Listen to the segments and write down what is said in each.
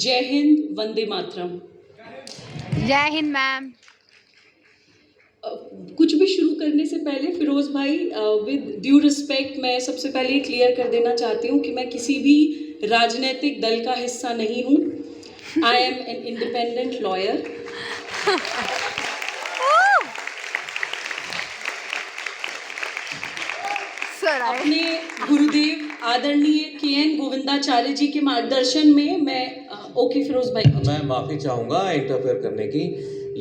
जय हिंद, वंदे मातरम। जय हिंद मैम। कुछ भी शुरू करने से पहले फिरोज भाई, विद ड्यू रिस्पेक्ट, मैं सबसे पहले ये क्लियर कर देना चाहती हूँ कि मैं किसी भी राजनीतिक दल का हिस्सा नहीं हूँ। I am an independent lawyer. अपने गुरुदेव आदरणीय के.एन. गोविंदाचार्य जी के मार्गदर्शन में मैं ओके फिरोज भाई, मैं माफ़ी चाहूँगा इंटरफेयर करने की।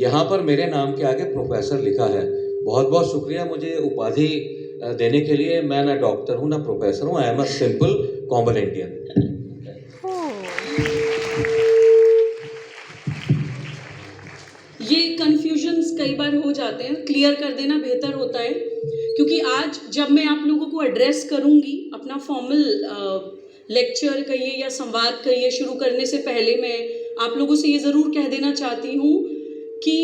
यहाँ पर मेरे नाम के आगे प्रोफेसर लिखा है। बहुत बहुत शुक्रिया मुझे उपाधि देने के लिए। मैं ना डॉक्टर हूँ ना प्रोफेसर हूँ। I am a simple common Indian. ये कन्फ्यूजन्स कई बार हो जाते हैं, क्लियर कर देना बेहतर होता है, क्योंकि आज जब मैं आप लोगों को एड्रेस करूंगी अपना फॉर्मल लेक्चर कहिए या संवाद कहिए शुरू करने से पहले मैं आप लोगों से ये ज़रूर कह देना चाहती हूँ कि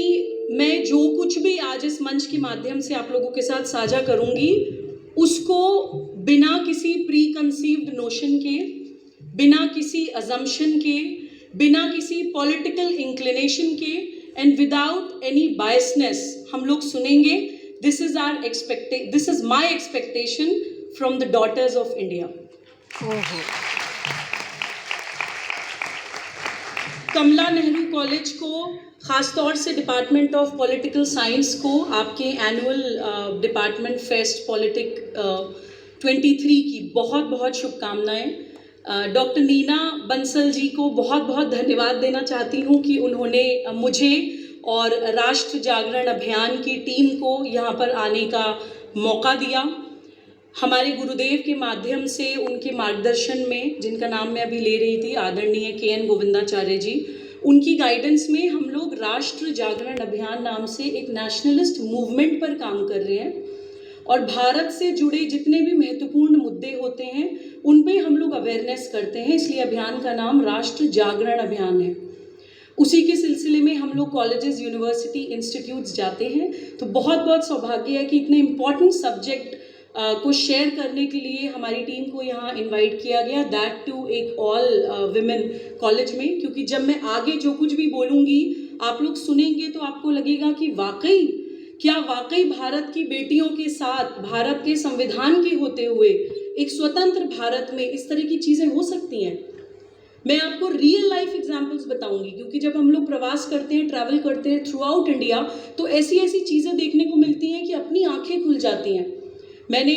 मैं जो कुछ भी आज इस मंच के माध्यम से आप लोगों के साथ साझा करूँगी उसको बिना किसी प्री कंसीव्ड नोशन के, बिना किसी अजम्पशन के, बिना किसी पॉलिटिकल इंक्लिनेशन के एंड विदाउट एनी बायसनेस हम लोग सुनेंगे। This is my expectation from the daughters of India. Kamala Nehru college को, ख़ासतौर से डिपार्टमेंट ऑफ पॉलिटिकल साइंस को आपके एनुअल डिपार्टमेंट फेस्ट पॉलिटिक 23 की बहुत बहुत शुभकामनाएं। डॉक्टर नीना बंसल जी को बहुत बहुत धन्यवाद देना चाहती हूँ कि उन्होंने मुझे और राष्ट्र जागरण अभियान की टीम को यहाँ पर आने का मौका दिया। हमारे गुरुदेव के माध्यम से, उनके मार्गदर्शन में, जिनका नाम मैं अभी ले रही थी, आदरणीय के.एन. गोविंदाचार्य जी, उनकी गाइडेंस में हम लोग राष्ट्र जागरण अभियान नाम से एक नेशनलिस्ट मूवमेंट पर काम कर रहे हैं और भारत से जुड़े जितने भी महत्वपूर्ण मुद्दे होते हैं उन पे हम लोग अवेयरनेस करते हैं, इसलिए अभियान का नाम राष्ट्र जागरण अभियान है। उसी के सिलसिले में हम लोग कॉलेजेस, यूनिवर्सिटी, इंस्टीट्यूट्स जाते हैं, तो बहुत बहुत सौभाग्य है कि इतने इम्पॉर्टेंट सब्जेक्ट को शेयर करने के लिए हमारी टीम को यहाँ इनवाइट किया गया, दैट टू एक ऑल विमेन कॉलेज में, क्योंकि जब मैं आगे जो कुछ भी बोलूँगी आप लोग सुनेंगे तो आपको लगेगा कि वाकई भारत की बेटियों के साथ, भारत के संविधान के होते हुए एक स्वतंत्र भारत में इस तरह की चीज़ें हो सकती हैं। मैं आपको रियल लाइफ एग्जाम्पल्स बताऊंगी, क्योंकि जब हम लोग प्रवास करते हैं, ट्रैवल करते हैं थ्रू आउट इंडिया, तो ऐसी चीज़ें देखने को मिलती हैं कि अपनी आंखें खुल जाती हैं। मैंने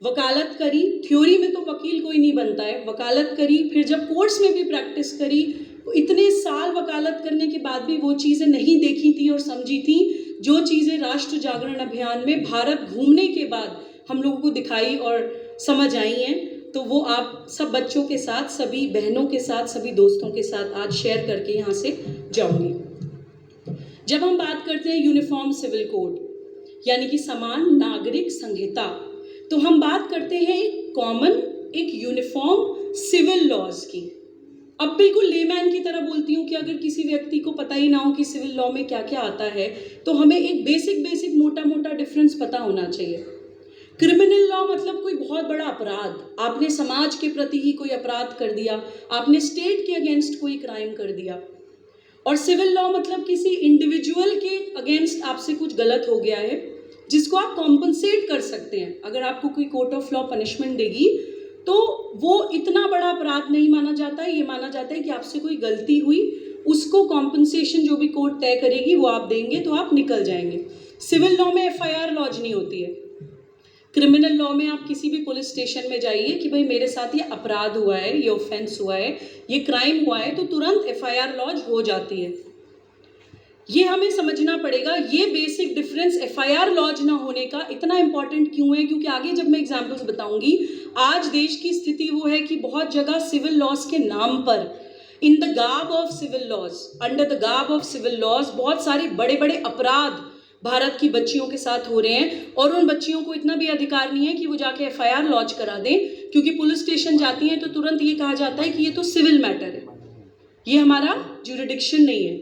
वकालत करी, थ्योरी में तो वकील कोई नहीं बनता है, वकालत करी, फिर जब कोर्ट्स में भी प्रैक्टिस करी, तो इतने साल वकालत करने के बाद भी वो चीज़ें नहीं देखी थी और समझी थी जो चीज़ें राष्ट्र जागरण अभियान में भारत घूमने के बाद हम लोगों को दिखाई और समझ आई हैं। तो वो आप सब बच्चों के साथ, सभी बहनों के साथ, सभी दोस्तों के साथ आज शेयर करके यहाँ से जाऊँगी। जब हम बात करते हैं यूनिफॉर्म सिविल कोड यानी कि समान नागरिक संहिता, तो हम बात करते हैं एक कॉमन, एक यूनिफॉर्म सिविल लॉज की। अब बिल्कुल लेमैन की तरह बोलती हूँ कि अगर किसी व्यक्ति को पता ही ना हो कि सिविल लॉ में क्या क्या आता है, तो हमें एक बेसिक मोटा डिफरेंस पता होना चाहिए। क्रिमिनल लॉ मतलब कोई बहुत बड़ा अपराध, आपने समाज के प्रति ही कोई अपराध कर दिया, आपने स्टेट के अगेंस्ट कोई क्राइम कर दिया। और सिविल लॉ मतलब किसी इंडिविजुअल के अगेंस्ट आपसे कुछ गलत हो गया है जिसको आप कॉम्पनसेट कर सकते हैं। अगर आपको कोई कोर्ट ऑफ लॉ पनिशमेंट देगी तो वो इतना बड़ा अपराध नहीं माना जाता है, ये माना जाता है कि आपसे कोई गलती हुई, उसको कॉम्पनसेशन जो भी कोर्ट तय करेगी वो आप देंगे तो आप निकल जाएंगे। सिविल लॉ में FIR लॉज नहीं होती है। क्रिमिनल लॉ में आप किसी भी पुलिस स्टेशन में जाइए कि भाई मेरे साथ ये अपराध हुआ है, ये ऑफेंस हुआ है, ये क्राइम हुआ है, तो तुरंत FIR लॉज हो जाती है। ये हमें समझना पड़ेगा। ये बेसिक डिफरेंस FIR लॉज ना होने का इतना इंपॉर्टेंट क्यों है, क्योंकि आगे जब मैं एग्जांपल्स बताऊंगी, आज देश की स्थिति वो है कि बहुत जगह सिविल लॉज के नाम पर, in the garb of civil laws, under the garb of civil laws, बहुत सारे बड़े बड़े अपराध भारत की बच्चियों के साथ हो रहे हैं और उन बच्चियों को इतना भी अधिकार नहीं है कि वो जाके FIR लॉज करा दें, क्योंकि पुलिस स्टेशन जाती हैं तो तुरंत ये कहा जाता है कि ये तो सिविल मैटर है, ये हमारा ज्यूरिडिक्शन नहीं है।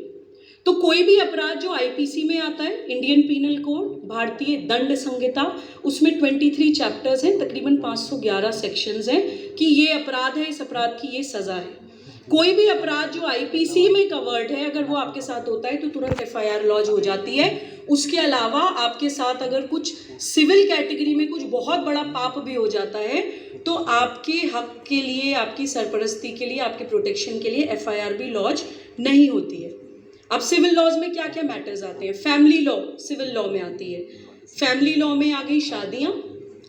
तो कोई भी अपराध जो IPC में आता है, इंडियन पीनल कोड, भारतीय दंड संहिता, उसमें 23 चैप्टर्स हैं, तकरीबन 511 सेक्शंस हैं कि ये अपराध है, इस अपराध की ये सज़ा है। कोई भी अपराध जो आईपीसी में कवर्ड है, अगर वो आपके साथ होता है तो तुरंत एफआईआर लॉन्च हो जाती है। उसके अलावा आपके साथ अगर कुछ सिविल कैटेगरी में कुछ बहुत बड़ा पाप भी हो जाता है तो आपके हक के लिए, आपकी सरपरस्ती के लिए, आपके प्रोटेक्शन के लिए एफआईआर भी लॉन्च नहीं होती है। अब सिविल लॉज में क्या क्या मैटर्स आते हैं? फैमिली लॉ सिविल लॉ में आती है। फैमिली लॉ में आ गई शादियाँ,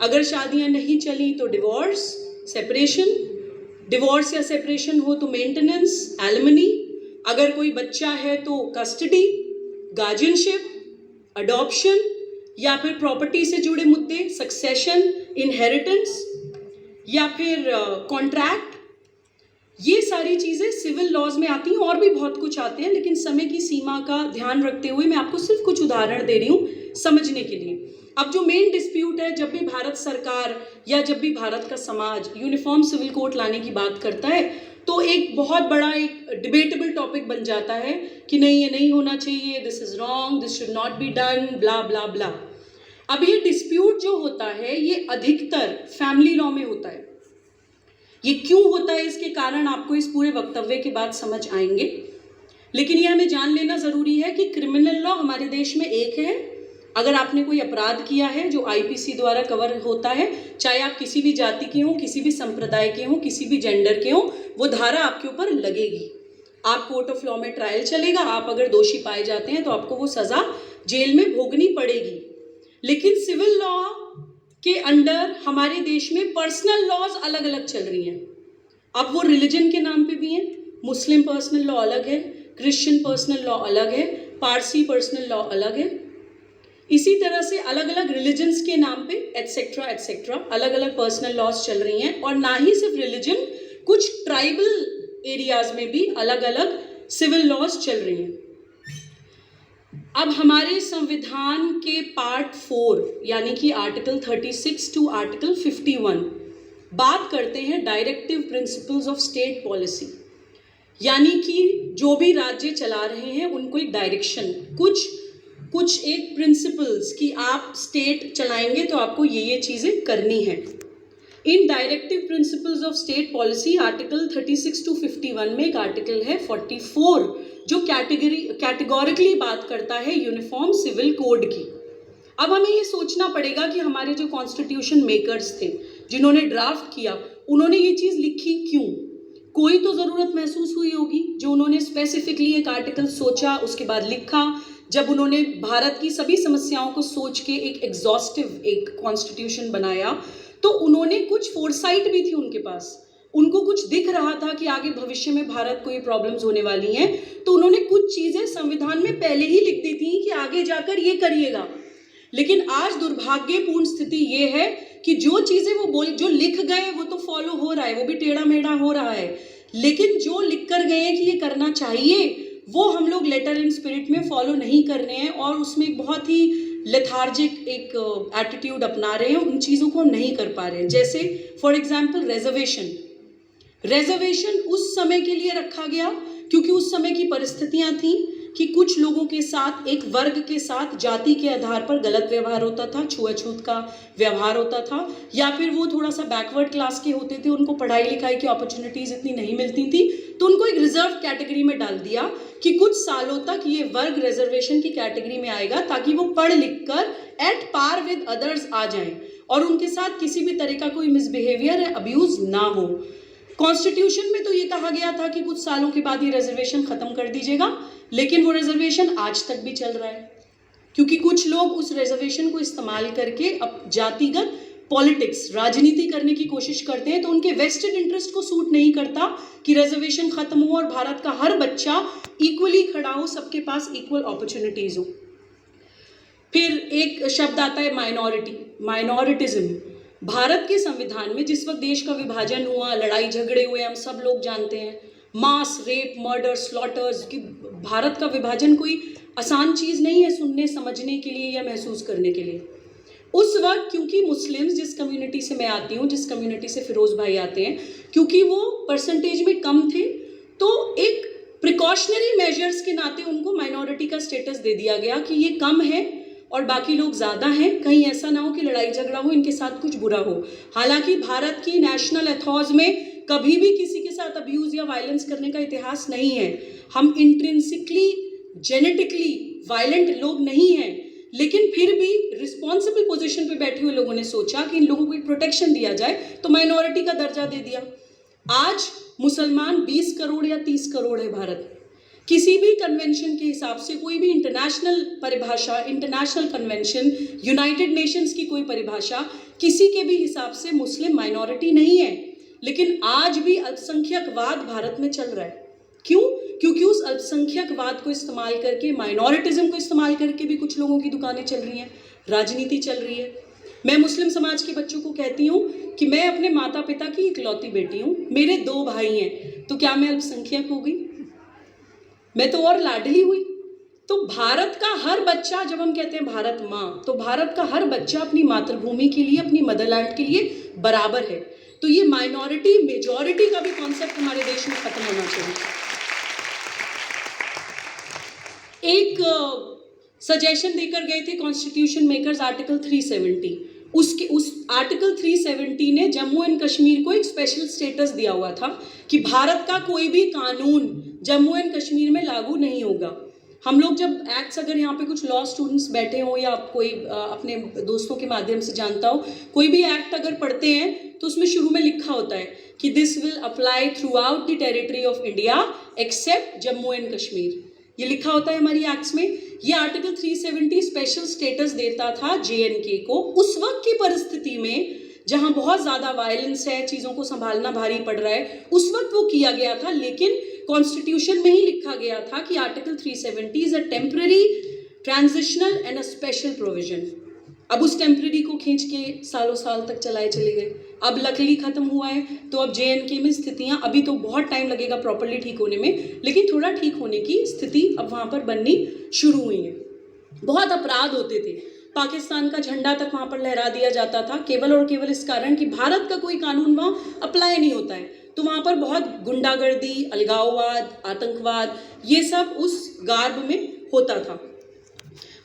अगर शादियाँ नहीं चली तो डिवोर्स, सेपरेशन, डिवोर्स या सेपरेशन हो तो मेंटेनेंस, एलिमनी, अगर कोई बच्चा है तो कस्टडी, गार्जियनशिप, अडॉप्शन या फिर प्रॉपर्टी से जुड़े मुद्दे, सक्सेशन, इनहेरिटेंस या फिर कॉन्ट्रैक्ट, ये सारी चीज़ें सिविल लॉज में आती हैं। और भी बहुत कुछ आते हैं, लेकिन समय की सीमा का ध्यान रखते हुए मैं आपको सिर्फ कुछ उदाहरण दे रही हूँ समझने के लिए। अब जो मेन डिस्प्यूट है, जब भी भारत सरकार या जब भी भारत का समाज यूनिफॉर्म सिविल कोड लाने की बात करता है तो एक बहुत बड़ा एक डिबेटेबल टॉपिक बन जाता है कि नहीं, ये नहीं होना चाहिए, this is wrong, this should not be done, bla bla bla. अब ये डिस्प्यूट जो होता है ये अधिकतर फैमिली लॉ में होता है। ये क्यों होता है, इसके कारण आपको इस पूरे वक्तव्य के बाद समझ आएंगे, लेकिन ये हमें जान लेना ज़रूरी है कि क्रिमिनल लॉ हमारे देश में एक है। अगर आपने कोई अपराध किया है जो आईपीसी द्वारा कवर होता है, चाहे आप किसी भी जाति के हों, किसी भी संप्रदाय के हों, किसी भी जेंडर के हों, वो धारा आपके ऊपर लगेगी। आप कोर्ट ऑफ लॉ में ट्रायल चलेगा, आप अगर दोषी पाए जाते हैं तो आपको वो सज़ा जेल में भोगनी पड़ेगी। लेकिन सिविल लॉ के अंडर हमारे देश में पर्सनल लॉज अलग अलग चल रही हैं। अब वो रिलीजन के नाम पे भी हैं। मुस्लिम पर्सनल लॉ अलग है, क्रिश्चियन पर्सनल लॉ अलग है, पारसी पर्सनल लॉ अलग है। इसी तरह से अलग अलग रिलीजन्स के नाम पे एटसेट्रा एटसेट्रा अलग अलग पर्सनल लॉज चल रही हैं। और ना ही सिर्फ रिलीजन, कुछ ट्राइबल एरियाज में भी अलग अलग सिविल लॉज चल रही हैं। अब हमारे संविधान के पार्ट 4 यानी कि आर्टिकल 36 टू आर्टिकल 51 बात करते हैं directive principles of state policy, यानी कि जो भी राज्य चला रहे हैं उनको एक डायरेक्शन, कुछ एक प्रिंसिपल्स कि आप स्टेट चलाएंगे तो आपको ये चीज़ें करनी है। इन directive principles of state policy article 36 to 51 में एक आर्टिकल है 44 जो कैटेगोरिकली बात करता है यूनिफॉर्म सिविल कोड की। अब हमें ये सोचना पड़ेगा कि हमारे जो कॉन्स्टिट्यूशन मेकर्स थे, जिन्होंने ड्राफ्ट किया, उन्होंने ये चीज़ लिखी क्यों? कोई तो ज़रूरत महसूस हुई होगी जो उन्होंने स्पेसिफिकली एक आर्टिकल सोचा, उसके बाद लिखा। जब उन्होंने भारत की सभी समस्याओं को सोच के एक एग्जॉस्टिव एक कॉन्स्टिट्यूशन बनाया तो उन्होंने कुछ फोरसाइट भी थी उनके पास। उनको कुछ दिख रहा था कि आगे भविष्य में भारत को ये प्रॉब्लम्स होने वाली हैं, तो उन्होंने कुछ चीज़ें संविधान में पहले ही लिख दी थी कि आगे जाकर ये करिएगा। लेकिन आज दुर्भाग्यपूर्ण स्थिति ये है कि जो चीज़ें वो जो लिख गए वो तो फॉलो हो रहा है, वो भी टेढ़ा मेढ़ा हो रहा है, लेकिन जो लिख कर गए हैं कि ये करना चाहिए वो हम लोग लेटर इन स्पिरिट में फॉलो नहीं कर रहे हैं और उसमें एक बहुत ही लेथार्जिक एक एटीट्यूड अपना रहे हैं, उन चीज़ों को हम नहीं कर पा रहे हैं। जैसे फॉर एग्जाम्पल रिजर्वेशन उस समय के लिए रखा गया क्योंकि उस समय की परिस्थितियां थी कि कुछ लोगों के साथ, एक वर्ग के साथ जाति के आधार पर गलत व्यवहार होता था, छुआछूत का व्यवहार होता था, या फिर वो थोड़ा सा बैकवर्ड क्लास के होते थे, उनको पढ़ाई लिखाई की अपॉर्चुनिटीज़ इतनी नहीं मिलती थी, तो उनको एक रिजर्व कैटेगरी में डाल दिया कि कुछ सालों तक ये वर्ग रिजर्वेशन की कैटेगरी में आएगा ताकि वो पढ़ लिख कर एट पार विद अदर्स आ जाएं और उनके साथ किसी भी तरह का कोई मिसबिहेवियर या अब्यूज़ ना हो। कॉन्स्टिट्यूशन में तो ये कहा गया था कि कुछ सालों के बाद ये रिजर्वेशन ख़त्म कर दीजिएगा, लेकिन वो रिजर्वेशन आज तक भी चल रहा है क्योंकि कुछ लोग उस रिजर्वेशन को इस्तेमाल करके अब जातिगत पॉलिटिक्स, राजनीति करने की कोशिश करते हैं। तो उनके वेस्टेड इंटरेस्ट को सूट नहीं करता कि रिजर्वेशन खत्म हो और भारत का हर बच्चा इक्वली खड़ा हो, सबके पास इक्वल अपॉर्चुनिटीज़ हो। फिर एक शब्द आता है माइनॉरिटिज्म। भारत के संविधान में जिस वक्त देश का विभाजन हुआ, लड़ाई झगड़े हुए, हम सब लोग जानते हैं, मास रेप, मर्डर, स्लॉटर्स, कि भारत का विभाजन कोई आसान चीज़ नहीं है सुनने समझने के लिए या महसूस करने के लिए। उस वक्त क्योंकि मुस्लिम्स, जिस कम्युनिटी से मैं आती हूँ, जिस कम्युनिटी से फिरोज़ भाई आते हैं, क्योंकि वो परसेंटेज में कम थे, तो एक प्रिकॉशनरी मेजर्स के नाते उनको माइनॉरिटी का स्टेटस दे दिया गया कि ये कम है और बाकी लोग ज़्यादा हैं, कहीं ऐसा ना हो कि लड़ाई झगड़ा हो, इनके साथ कुछ बुरा हो। हालांकि भारत की नेशनल एथॉज में कभी भी किसी के साथ अब्यूज़ या वायलेंस करने का इतिहास नहीं है। हम इंट्रिंसिकली जेनेटिकली वायलेंट लोग नहीं हैं, लेकिन फिर भी रिस्पॉन्सिबल पोजीशन पे बैठे हुए लोगों ने सोचा कि इन लोगों को एक प्रोटेक्शन दिया जाए, तो माइनॉरिटी का दर्जा दे दिया। आज मुसलमान 20 करोड़ या 30 करोड़ है भारत। किसी भी कन्वेंशन के हिसाब से, कोई भी इंटरनेशनल परिभाषा, इंटरनेशनल कन्वेंशन, यूनाइटेड नेशंस की कोई परिभाषा, किसी के भी हिसाब से मुस्लिम माइनॉरिटी नहीं है। लेकिन आज भी अल्पसंख्यकवाद भारत में चल रहा है। क्यों? क्योंकि उस अल्पसंख्यकवाद को इस्तेमाल करके, माइनॉरिटिज्म को इस्तेमाल करके भी कुछ लोगों की दुकानें चल रही हैं, राजनीति चल रही है। मैं मुस्लिम समाज के बच्चों को कहती हूँ कि मैं अपने माता पिता की इकलौती बेटी हूँ, मेरे 2 भाई हैं, तो क्या मैं अल्पसंख्यक हो गई? मैं तो और लाडली हुई। तो भारत का हर बच्चा, जब हम कहते हैं भारत माँ, तो भारत का हर बच्चा अपनी मातृभूमि के लिए, अपनी मदरलैंड के लिए बराबर है। तो ये माइनॉरिटी मेजॉरिटी का भी कॉन्सेप्ट हमारे देश में खत्म होना चाहिए। एक सजेशन देकर गए थे कॉन्स्टिट्यूशन मेकर्स आर्टिकल 370। उस आर्टिकल 370 ने जम्मू एंड कश्मीर को एक स्पेशल स्टेटस दिया हुआ था कि भारत का कोई भी कानून जम्मू एंड कश्मीर में लागू नहीं होगा। हम लोग जब एक्ट्स, अगर यहाँ पे कुछ लॉ स्टूडेंट्स बैठे हों या कोई अपने दोस्तों के माध्यम से जानता हो, कोई भी एक्ट अगर पढ़ते हैं तो उसमें शुरू में लिखा होता है कि this will apply through out the territory of India accept Jammu and Kashmir. ये लिखा होता है हमारी एक्ट्स में। ये आर्टिकल 370 स्पेशल स्टेटस देता था JNK को। उस वक्त की परिस्थिति में जहां बहुत ज़्यादा वायलेंस है, चीज़ों को संभालना भारी पड़ रहा है, उस वक्त वो किया गया था। लेकिन कॉन्स्टिट्यूशन में ही लिखा गया था कि article 370 is a temporary, transitional and a special provision. अब उस टेम्पररी को खींच के सालों साल तक चलाए चले गए। अब लकली खत्म हुआ है, तो अब JNK में स्थितियां, अभी तो बहुत टाइम लगेगा प्रॉपरली ठीक होने में, लेकिन थोड़ा ठीक होने की स्थिति अब वहाँ पर बननी शुरू हुई है। बहुत अपराध होते थे, पाकिस्तान का झंडा तक वहाँ पर लहरा दिया जाता था, केवल और केवल इस कारण कि भारत का कोई कानून वहाँ अप्लाई नहीं होता है। तो वहाँ पर बहुत गुंडागर्दी, अलगाववाद, आतंकवाद, ये सब उस गार्ब में होता था।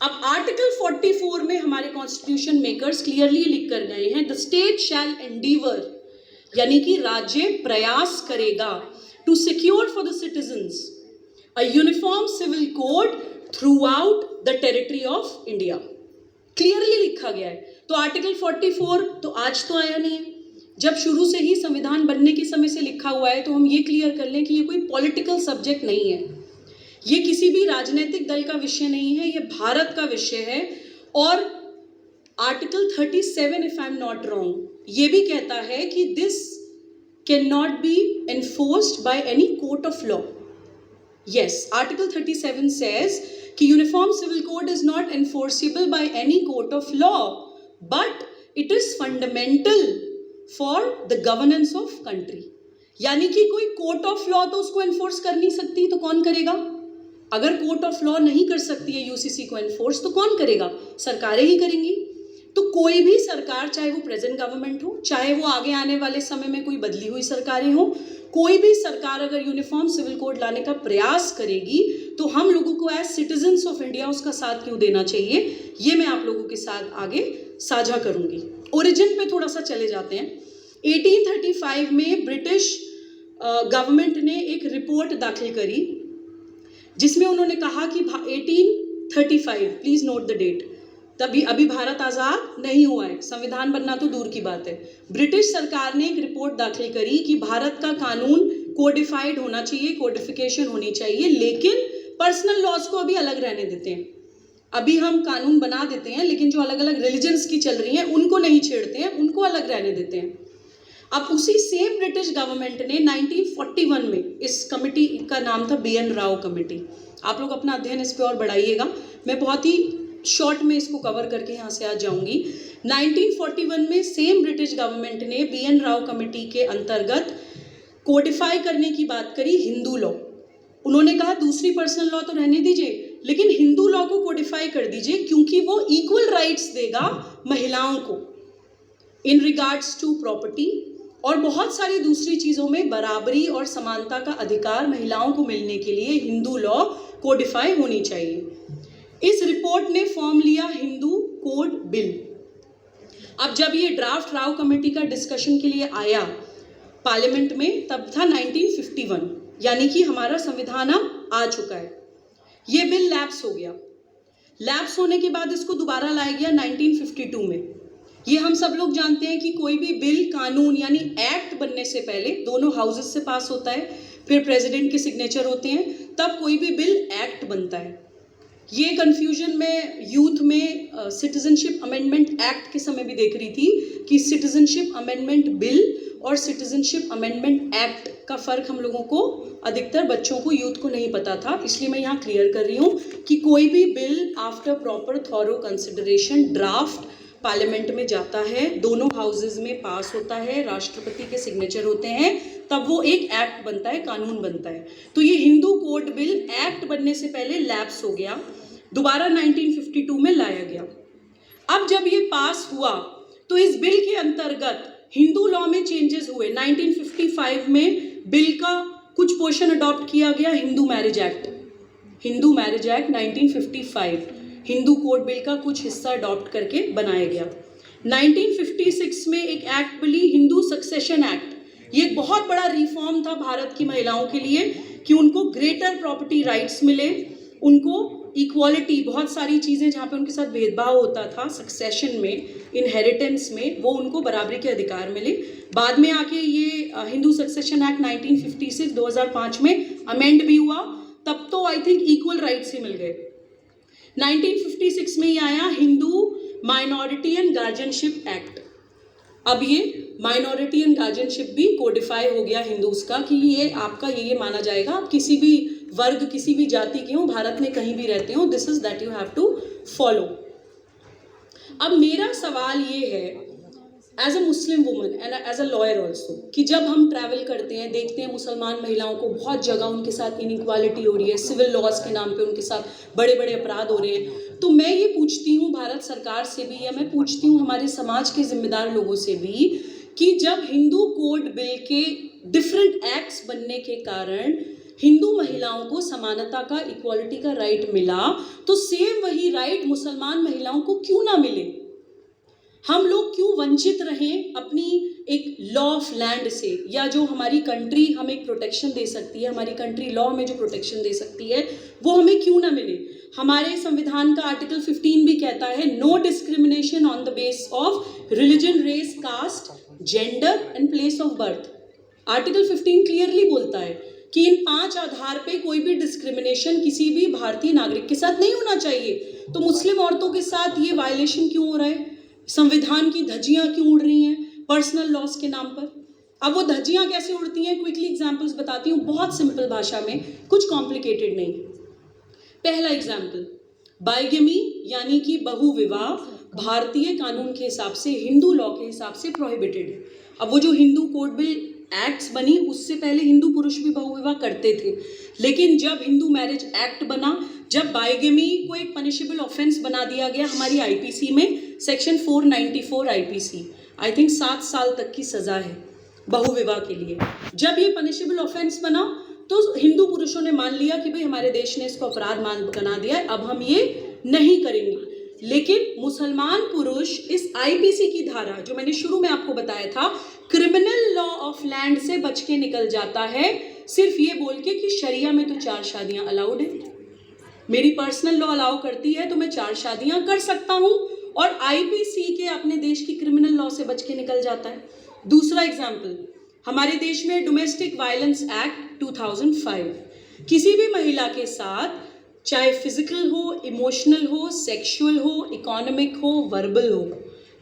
अब आर्टिकल 44 में हमारे कॉन्स्टिट्यूशन मेकर्स क्लियरली लिख कर गए हैं, द स्टेट शैल एंडीवर, यानी कि राज्य प्रयास करेगा, to secure for the citizens a uniform civil code throughout the territory of India. Clearly लिखा गया है। तो आर्टिकल 44 तो आज तो आया नहीं है, जब शुरू से ही संविधान बनने के समय से लिखा हुआ है, तो हम ये क्लियर कर लें कि ये कोई पॉलिटिकल सब्जेक्ट नहीं है, ये किसी भी राजनीतिक दल का विषय नहीं है, ये भारत का विषय है। और article 37, if I am not wrong, ये भी कहता है कि this can not be enforced by any court of law. Yes, article 37 says कि uniform civil code is not enforceable by any court of law, but it is fundamental for the governance of country. यानी कि कोई court of law तो उसको enforce कर नहीं सकती, तो कौन करेगा? अगर कोर्ट ऑफ लॉ नहीं कर सकती है UCC को एनफोर्स, तो कौन करेगा? सरकारें ही करेंगी। तो कोई भी सरकार, चाहे वो प्रेजेंट गवर्नमेंट हो, चाहे वो आगे आने वाले समय में कोई बदली हुई सरकारें हो, कोई भी सरकार अगर यूनिफॉर्म सिविल कोड लाने का प्रयास करेगी, तो हम लोगों को एज सिटीजन्स ऑफ इंडिया उसका साथ क्यों देना चाहिए, ये मैं आप लोगों के साथ आगे साझा करूंगी। ओरिजिन पे थोड़ा सा चले जाते हैं। 1835 में ब्रिटिश गवर्नमेंट ने एक रिपोर्ट दाखिल करी, जिसमें उन्होंने कहा कि 1835, प्लीज नोट द डेट, तभी अभी भारत आज़ाद नहीं हुआ है, संविधान बनना तो दूर की बात है। ब्रिटिश सरकार ने एक रिपोर्ट दाखिल करी कि भारत का कानून कोडिफाइड होना चाहिए, कोडिफिकेशन होनी चाहिए, लेकिन पर्सनल लॉज को अभी अलग रहने देते हैं। अभी हम कानून बना देते हैं, लेकिन जो अलग अलग रिलीजन्स की चल रही हैं उनको नहीं छेड़ते हैं, उनको अलग रहने देते हैं। अब उसी सेम ब्रिटिश गवर्नमेंट ने 1941 में, इस कमेटी का नाम था BN राव कमेटी। आप लोग अपना अध्ययन इस पर और बढ़ाइएगा, मैं बहुत ही शॉर्ट में इसको कवर करके यहाँ से आ जाऊंगी। 1941 में सेम ब्रिटिश गवर्नमेंट ने BN राव कमेटी के अंतर्गत कोडिफाई करने की बात करी हिंदू लॉ। उन्होंने कहा दूसरी पर्सनल लॉ तो रहने दीजिए, लेकिन हिंदू लॉ को कोडिफाई कर दीजिए, क्योंकि वो इक्वल राइट्स देगा महिलाओं को इन रिगार्ड्स टू प्रॉपर्टी और बहुत सारी दूसरी चीज़ों में बराबरी और समानता का अधिकार महिलाओं को मिलने के लिए हिंदू लॉ कोडिफाई होनी चाहिए। इस रिपोर्ट ने फॉर्म लिया हिंदू कोड बिल। अब जब ये ड्राफ्ट राव कमेटी का डिस्कशन के लिए आया, पार्लियामेंट में, तब था 1951, यानी कि हमारा संविधान अब आ चुका है। ये बिल लैप्स हो गया। लैप्स होने के बाद इसको दोबारा लाया गया 1952 में। ये हम सब लोग जानते हैं कि कोई भी बिल, कानून यानी एक्ट बनने से पहले दोनों हाउसेस से पास होता है, फिर प्रेसिडेंट के सिग्नेचर होते हैं, तब कोई भी बिल एक्ट बनता है। ये कन्फ्यूजन मैं यूथ में सिटीजनशिप अमेंडमेंट एक्ट के समय भी देख रही थी कि सिटीजनशिप अमेंडमेंट बिल और सिटीजनशिप अमेंडमेंट एक्ट का फ़र्क हम लोगों को, अधिकतर बच्चों को, यूथ को नहीं पता था। इसलिए मैं यहाँ क्लियर कर रही हूँ कि कोई भी bill after proper thorough consideration draft parliament में जाता है, दोनों हाउसेज में पास होता है, राष्ट्रपति के सिग्नेचर होते हैं, तब वो एक एक्ट बनता है, कानून बनता है। तो ये हिंदू कोड बिल एक्ट बनने से पहले लैप्स हो गया, दोबारा 1952 में लाया गया। अब जब ये पास हुआ तो इस बिल के अंतर्गत हिंदू लॉ में चेंजेस हुए। 1955 में बिल का कुछ पोर्शन अडॉप्ट किया गया, Hindu marriage act. Hindu marriage act 1955 Hindu code bill का कुछ हिस्सा अडॉप्ट करके बनाया गया। 1956 में एक एक्ट बनी, हिंदू सक्सेशन एक्ट। ये एक बहुत बड़ा रिफॉर्म था भारत की महिलाओं के लिए कि उनको ग्रेटर प्रॉपर्टी राइट्स मिले, उनको इक्वालिटी, बहुत सारी चीज़ें जहाँ पे उनके साथ भेदभाव होता था सक्सेशन में, इनहेरिटेंस में, वो उनको बराबरी के अधिकार मिले। बाद में आके ये हिंदू सक्सेशन एक्ट 1956 2005 में अमेंड भी हुआ, तब तो आई थिंक इक्वल राइट्स ही मिल गए। 1956 में ये आया Hindu minority and guardianship act. अब ये माइनॉरिटी एंड गार्जियनशिप भी कोडिफाई हो गया हिंदूज का कि ये आपका ये माना जाएगा, आप किसी भी वर्ग, किसी भी जाति के हो, भारत में कहीं भी रहते हो, this is that you have to follow. अब मेरा सवाल ये है as a Muslim woman and as a lawyer also कि जब हम ट्रैवल करते हैं, देखते हैं मुसलमान महिलाओं को बहुत जगह उनके साथ इनइक्वालिटी हो रही है, सिविल लॉज के नाम पे उनके साथ बड़े बड़े अपराध हो रहे हैं, तो मैं ये पूछती हूँ भारत सरकार से भी, या मैं पूछती हूँ हमारे समाज के जिम्मेदार लोगों से भी कि जब हिंदू कोड बिल के डिफरेंट एक्ट्स बनने के कारण हिंदू महिलाओं को समानता का, इक्वालिटी का राइट मिला, तो सेम वही राइट मुसलमान महिलाओं को क्यों ना मिले? हम लोग क्यों वंचित रहें अपनी एक लॉ ऑफ लैंड से, या जो हमारी कंट्री हमें एक प्रोटेक्शन दे सकती है, हमारी कंट्री लॉ में जो प्रोटेक्शन दे सकती है, वो हमें क्यों ना मिले? हमारे संविधान का आर्टिकल 15 भी कहता है no discrimination on the base of religion, race, caste, gender and place of birth. Article 15 clearly बोलता है कि इन 5 आधार पे कोई भी डिस्क्रिमिनेशन किसी भी भारतीय नागरिक के साथ नहीं होना चाहिए। तो मुस्लिम औरतों के साथ ये वायलेशन क्यों हो रहा है? संविधान की धज्जियां क्यों उड़ रही हैं पर्सनल लॉस के नाम पर? अब वो धज्जियां कैसे उड़ती हैं, क्विकली एग्जांपल्स बताती हूँ, बहुत सिंपल भाषा में, कुछ कॉम्प्लिकेटेड नहीं। पहला एग्जाम्पल, बाइगेमी यानी कि बहुविवाह भारतीय कानून के हिसाब से, हिंदू लॉ के हिसाब से प्रोहिबिटेड है। अब वो जो हिंदू कोड बिल एक्ट्स बनी, उससे पहले हिंदू पुरुष भी बहुविवाह करते थे, लेकिन जब हिंदू मैरिज एक्ट बना, जब बाइगेमी को एक पनिशेबल ऑफेंस बना दिया गया हमारी आईपीसी में, सेक्शन 494 आईपीसी, आई थिंक 7 साल तक की सज़ा है बहुविवाह के लिए। जब ये पनिशेबल ऑफेंस बना तो हिंदू पुरुषों ने मान लिया कि भाई हमारे देश ने इसको अपराध बना दिया है, अब हम ये नहीं करेंगे। लेकिन मुसलमान पुरुष इस आईपीसी की धारा, जो मैंने शुरू में आपको बताया था, क्रिमिनल लॉ ऑफ लैंड से बच के निकल जाता है, सिर्फ ये बोल के कि शरिया में तो 4 शादियां अलाउड है, मेरी पर्सनल लॉ अलाउ करती है तो मैं 4 शादियां कर सकता हूं, और आईपीसी के अपने देश की क्रिमिनल लॉ से बच के निकल जाता है। दूसरा एग्जाम्पल, हमारे देश में डोमेस्टिक वायलेंस एक्ट 2005, किसी भी महिला के साथ चाहे फिजिकल हो, इमोशनल हो, सेक्सुअल हो, इकोनॉमिक हो, वर्बल हो,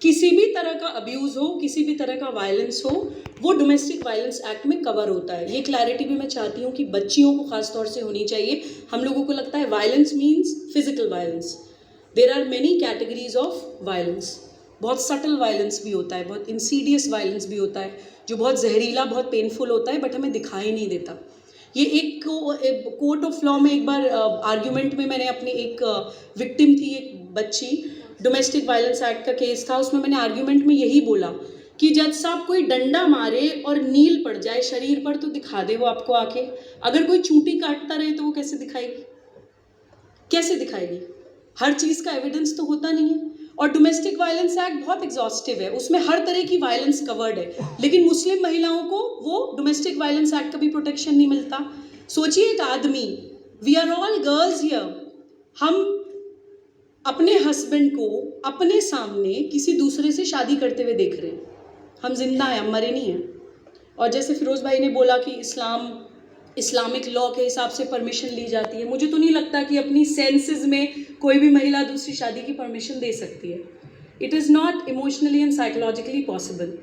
किसी भी तरह का अब्यूज़ हो, किसी भी तरह का वायलेंस हो, वो डोमेस्टिक वायलेंस एक्ट में कवर होता है। ये क्लैरिटी भी मैं चाहती हूँ कि बच्चियों को खास तौर से होनी चाहिए। हम लोगों को लगता है violence means physical violence, there are many categories of violence. बहुत सटल वायलेंस भी होता है, बहुत इंसीडियस वायलेंस भी होता है, जो बहुत जहरीला, बहुत पेनफुल होता है, बट हमें दिखाई नहीं देता। ये एक कोर्ट ऑफ लॉ में एक बार आर्ग्यूमेंट में मैंने अपनी एक विक्टिम थी, एक बच्ची, डोमेस्टिक वायलेंस एक्ट का केस था, उसमें मैंने आर्ग्यूमेंट में यही बोला कि जज साहब कोई डंडा मारे और नील पड़ जाए शरीर पर तो दिखा दे वो आपको आके, अगर कोई चूंटी काटता रहे तो वो कैसे दिखाएगी? कैसे दिखाएगी? हर चीज़ का एविडेंस तो होता नहीं है। और डोमेस्टिक वायलेंस एक्ट बहुत एग्जॉस्टिव है, उसमें हर तरह की वायलेंस कवर्ड है, लेकिन मुस्लिम महिलाओं को वो डोमेस्टिक वायलेंस एक्ट का भी प्रोटेक्शन नहीं मिलता। सोचिए एक आदमी, we are all girls here, हम अपने हस्बैंड को अपने सामने किसी दूसरे से शादी करते हुए देख रहे हैं, हम जिंदा हैं, हम मरे नहीं हैं। और जैसे फिरोज़ भाई ने बोला कि इस्लामिक लॉ के हिसाब से परमिशन ली जाती है, मुझे तो नहीं लगता कि अपनी सेंसेस में कोई भी महिला दूसरी शादी की परमिशन दे सकती है। It is not emotionally and psychologically possible.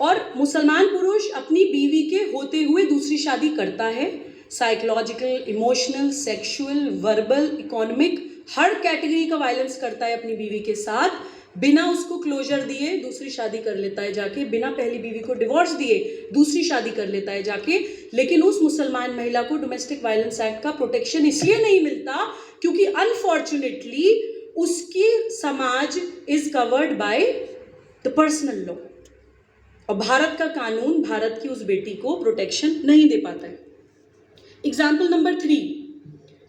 और मुसलमान पुरुष अपनी बीवी के होते हुए दूसरी शादी करता है, psychological, emotional, sexual, verbal, economic, हर कैटेगरी का वायलेंस करता है अपनी बीवी के साथ, बिना उसको क्लोजर दिए दूसरी शादी कर लेता है जाके, बिना पहली बीवी को डिवोर्स दिए दूसरी शादी कर लेता है जाके। लेकिन उस मुसलमान महिला को डोमेस्टिक वायलेंस एक्ट का प्रोटेक्शन इसलिए नहीं मिलता क्योंकि अनफॉर्चुनेटली उसकी समाज is covered by the personal law, और भारत का कानून भारत की उस बेटी को प्रोटेक्शन नहीं दे पाता है। एग्जाम्पल नंबर 3,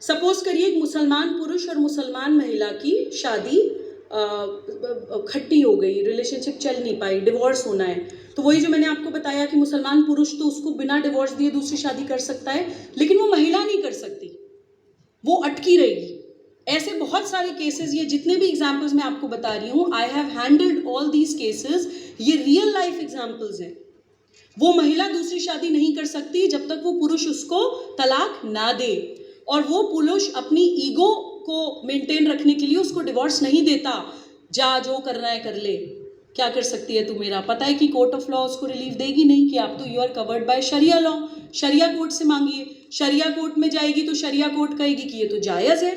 सपोज करिए एक मुसलमान पुरुष और मुसलमान महिला की शादी खट्टी हो गई, रिलेशनशिप चल नहीं पाई, डिवोर्स होना है। तो वही जो मैंने आपको बताया कि मुसलमान पुरुष तो उसको बिना डिवोर्स दिए दूसरी शादी कर सकता है, लेकिन वो महिला नहीं कर सकती, वो अटकी रहेगी। ऐसे बहुत सारे केसेस, ये जितने भी एग्जाम्पल्स मैं आपको बता रही हूँ, I have handled all these cases, ये रियल लाइफ एग्जाम्पल्स हैं। वो महिला दूसरी शादी नहीं कर सकती जब तक वो पुरुष उसको तलाक ना दे, और वो पुरुष अपनी ईगो को मेंटेन रखने के लिए उसको डिवोर्स नहीं देता। जा, जो करना है कर ले, क्या कर सकती है तू मेरा। पता है कि कोर्ट ऑफ लॉ उसको रिलीफ देगी नहीं, कि आप तो you are covered by sharia law, sharia court से मांगिए। शरिया कोर्ट में जाएगी तो शरिया कोर्ट कहेगी कि ये तो जायज़ है,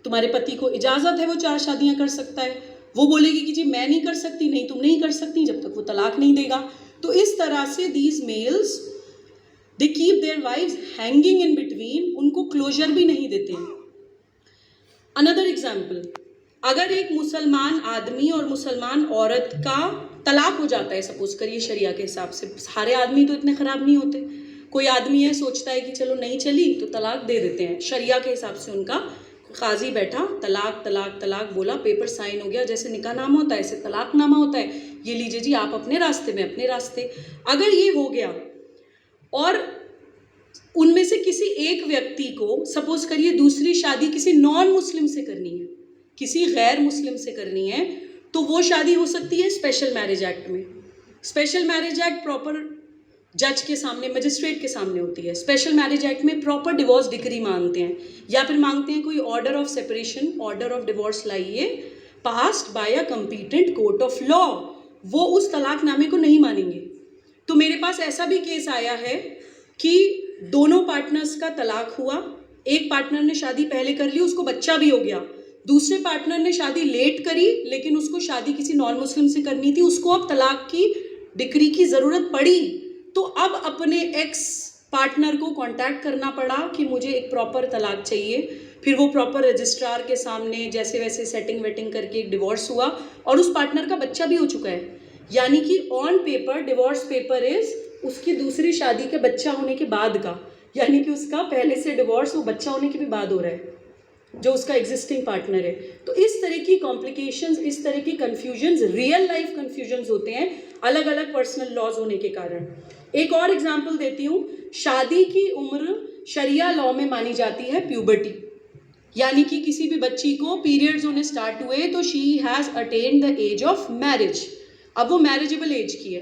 तुम्हारे पति को इजाज़त है, वो 4 शादियां कर सकता है। वो बोलेगी कि जी मैं नहीं कर सकती, नहीं तुम नहीं कर सकती, जब तक वो तलाक नहीं देगा। तो इस तरह से these males they keep their wives hanging in between, उनको क्लोजर भी नहीं देते हैं। अनदर एग्जाम्पल, अगर एक मुसलमान आदमी और मुसलमान औरत का तलाक हो जाता है, सपोज करिए शरिया के हिसाब से, सारे आदमी तो इतने ख़राब नहीं होते, कोई आदमी है सोचता है कि चलो नहीं चली तो तलाक दे देते हैं, शरिया के हिसाब से उनका काजी बैठा, तलाक तलाक तलाक बोला, पेपर साइन हो गया, जैसे निकाहनामा होता है ऐसे तलाकनामा होता है, ये लीजिए जी आप अपने रास्ते में अपने रास्ते। अगर ये हो गया और उनमें से किसी एक व्यक्ति को सपोज करिए दूसरी शादी किसी नॉन मुस्लिम से करनी है, किसी गैर मुस्लिम से करनी है, तो वो शादी हो सकती है स्पेशल मैरिज एक्ट में। स्पेशल मैरिज एक्ट प्रॉपर जज के सामने, मजिस्ट्रेट के सामने होती है। स्पेशल मैरिज एक्ट में प्रॉपर डिवोर्स डिक्री मांगते हैं, या फिर मांगते हैं कोई order of separation, order of divorce लाइए, passed by a competent court of law. वो उस तलाकनामे को नहीं मानेंगे। तो मेरे पास ऐसा भी केस आया है कि दोनों पार्टनर्स का तलाक हुआ, एक पार्टनर ने शादी पहले कर ली, उसको बच्चा भी हो गया, दूसरे पार्टनर ने शादी लेट करी लेकिन उसको शादी किसी नॉन मुस्लिम से करनी थी, उसको अब तलाक की डिक्री की ज़रूरत पड़ी, तो अब अपने एक्स पार्टनर को कांटेक्ट करना पड़ा कि मुझे एक प्रॉपर तलाक चाहिए। फिर वो प्रॉपर रजिस्ट्रार के सामने जैसे वैसे सेटिंग वेटिंग करके एक डिवोर्स हुआ, और उस पार्टनर का बच्चा भी हो चुका है। यानी कि on paper divorce paper is उसकी दूसरी शादी के बच्चा होने के बाद का, यानी कि उसका पहले से डिवोर्स वो बच्चा होने के भी बाद हो रहा है जो उसका एग्जिस्टिंग पार्टनर है। तो इस तरह की कॉम्प्लिकेशंस, इस तरह की कन्फ्यूजन्स, रियल लाइफ कन्फ्यूजन्स होते हैं अलग अलग पर्सनल लॉज होने के कारण। एक और एग्जांपल देती हूँ, शादी की उम्र शरिया लॉ में मानी जाती है प्यूबर्टी, यानी कि किसी भी बच्ची को पीरियड्स होने स्टार्ट हुए तो she has attend the age of marriage. अब वो मैरिजेबल एज की है,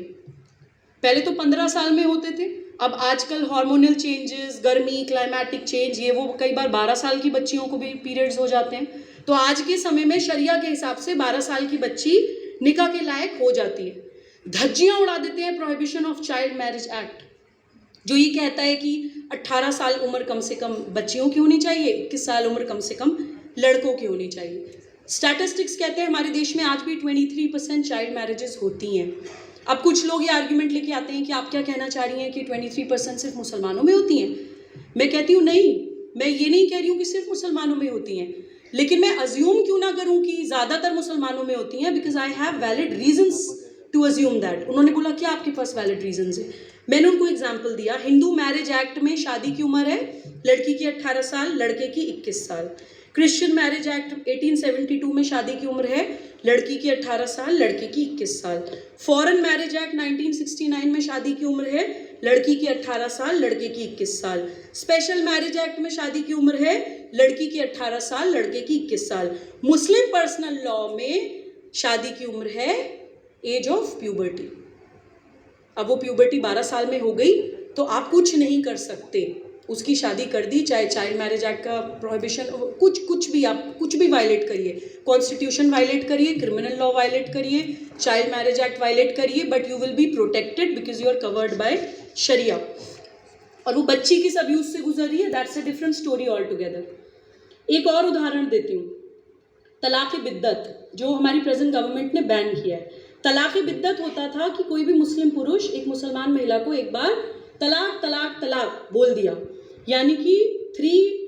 पहले तो 15 साल में होते थे, अब आजकल हार्मोनल चेंजेस, गर्मी, क्लाइमेटिक चेंज, ये वो कई बार 12 साल की बच्चियों को भी पीरियड्स हो जाते हैं। तो आज के समय में शरिया के हिसाब से 12 साल की बच्ची निकाह के लायक हो जाती है। धज्जियाँ उड़ा देते हैं prohibition of child marriage act, जो ये कहता है कि 18 साल उम्र कम से कम बच्चियों की होनी चाहिए, 21 साल उम्र कम से कम लड़कों की होनी चाहिए। स्टैटिस्टिक्स कहते हैं हमारे देश में आज भी 23% चाइल्ड मैरिजेस होती हैं। अब कुछ लोग ये आर्ग्यूमेंट लेके आते हैं कि आप क्या कहना चाह रही हैं कि 23% सिर्फ मुसलमानों में होती हैं। मैं कहती हूँ नहीं, मैं ये नहीं कह रही हूँ कि सिर्फ मुसलमानों में होती हैं, लेकिन मैं अज्यूम क्यों ना करूँ कि ज़्यादातर मुसलमानों में होती हैं, because I have valid reasons to assume that. उन्होंने बोला क्या आपके पास वैलिड रीजंस है, मैंने उनको एग्जाम्पल दिया। हिंदू मैरिज एक्ट में शादी की उम्र है लड़की की 18 साल, लड़के की 21 साल। क्रिश्चियन मैरिज एक्ट 1872 में शादी की उम्र है लड़की की 18 साल, लड़के की 21 साल। फॉरेन मैरिज एक्ट 1969 में शादी की उम्र है लड़की की 18 साल, लड़के की 21 साल। स्पेशल मैरिज एक्ट में शादी की उम्र है लड़की की 18 साल, लड़के की 21 साल। मुस्लिम पर्सनल लॉ में शादी की उम्र है एज ऑफ प्यूबर्टी। अब वो प्यूबर्टी 12 साल में हो गई तो आप कुछ नहीं कर सकते, उसकी शादी कर दी, चाहे चाइल्ड मैरिज एक्ट का प्रोहिबिशन कुछ भी, आप कुछ भी वायलेट करिए, कॉन्स्टिट्यूशन वायलेट करिए, क्रिमिनल लॉ वायलेट करिए, चाइल्ड मैरिज एक्ट वायलेट करिए, but you will be protected because you are covered by शरिया। और वो बच्ची किस अब्यूज से गुजर रही है, that's a different story altogether. एक और उदाहरण देती हूँ, तलाक बिद्दत जो हमारी प्रेजेंट गवर्नमेंट ने बैन किया है। तलाक बिद्दत होता था कि कोई भी मुस्लिम पुरुष एक मुसलमान महिला को एक बार तलाक तलाक तलाक बोल दिया, यानी कि 3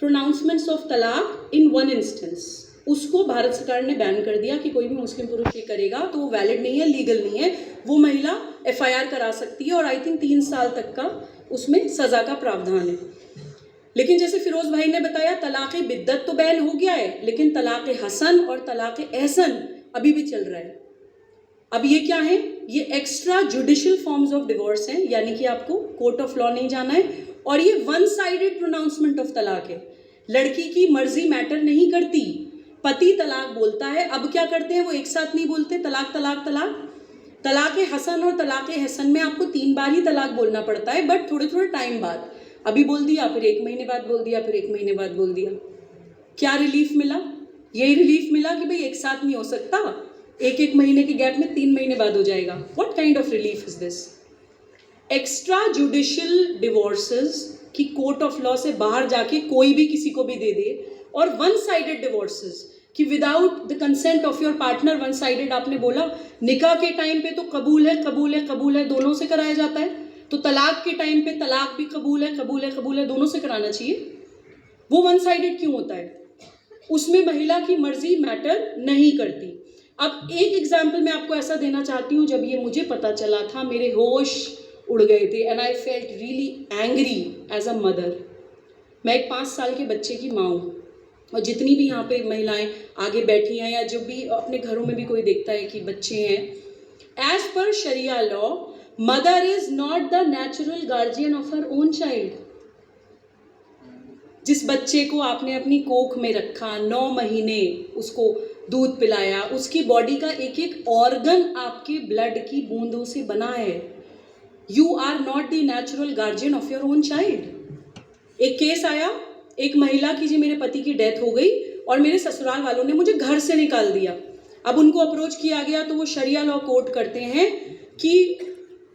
प्रोनाउंसमेंट्स ऑफ तलाक इन 1 इंस्टेंस, उसको भारत सरकार ने बैन कर दिया कि कोई भी मुस्लिम पुरुष ये करेगा तो वो वैलिड नहीं है, लीगल नहीं है। वो महिला FIR करा सकती है और आई थिंक 3 साल तक का उसमें सज़ा का प्रावधान है। लेकिन जैसे फिरोज भाई ने बताया, तलाक बिद्दत तो बैन हो गया है, लेकिन तलाक हसन और तलाक एहसन अभी भी चल रहा है। अब ये क्या है, ये extra judicial forms of divorce हैं, यानी कि आपको कोर्ट ऑफ लॉ नहीं जाना है, और ये 1 साइडेड प्रोनाउंसमेंट ऑफ तलाक है। लड़की की मर्जी मैटर नहीं करती, पति तलाक बोलता है। अब क्या करते हैं, वो एक साथ नहीं बोलते तलाक तलाक तलाक। तलाक हसन और तलाक हसन में आपको 3 बार ही तलाक बोलना पड़ता है, बट थोड़े थोड़े टाइम बाद, अभी बोल दिया, फिर 1 महीने बाद बोल दिया, फिर 1 महीने बाद बोल दिया। क्या रिलीफ मिला? यही रिलीफ मिला कि भाई एक साथ नहीं हो सकता, 1-1 महीने के गैप में 3 महीने बाद हो जाएगा। What kind of relief is this? Extra judicial divorces कि कोर्ट ऑफ लॉ से बाहर जाके कोई भी किसी को भी दे दे, और 1 साइडेड डिवोर्सेस कि without the consent of your partner, 1 sided आपने बोला। निकाह के टाइम पे तो कबूल है कबूल है कबूल है दोनों से कराया जाता है, तो तलाक के टाइम पे तलाक भी कबूल है कबूल है कबूल है दोनों से कराना चाहिए। वो 1 साइडेड क्यों होता है? उसमें महिला की मर्जी मैटर नहीं करती। अब एक एग्जाम्पल मैं आपको ऐसा देना चाहती हूँ, जब ये मुझे पता चला था मेरे होश उड़ गए थे, and I felt really angry as a mother. मैं एक 5 साल के बच्चे की माँ हूँ, और जितनी भी यहाँ पे महिलाएं आगे बैठी हैं या जो भी अपने घरों में भी कोई देखता है कि बच्चे हैं, as per sharia law mother is not the natural guardian of her own child. जिस बच्चे को आपने अपनी कोख में रखा, 9 महीने उसको दूध पिलाया, उसकी बॉडी का एक एक ऑर्गन आपके ब्लड की बूंदों से बना है। You are not the natural guardian of your own child. एक केस आया, एक महिला की जी मेरे पति की डेथ हो गई और मेरे ससुराल वालों ने मुझे घर से निकाल दिया। अब उनको अप्रोच किया गया तो वो शरिया लॉ कोर्ट करते हैं कि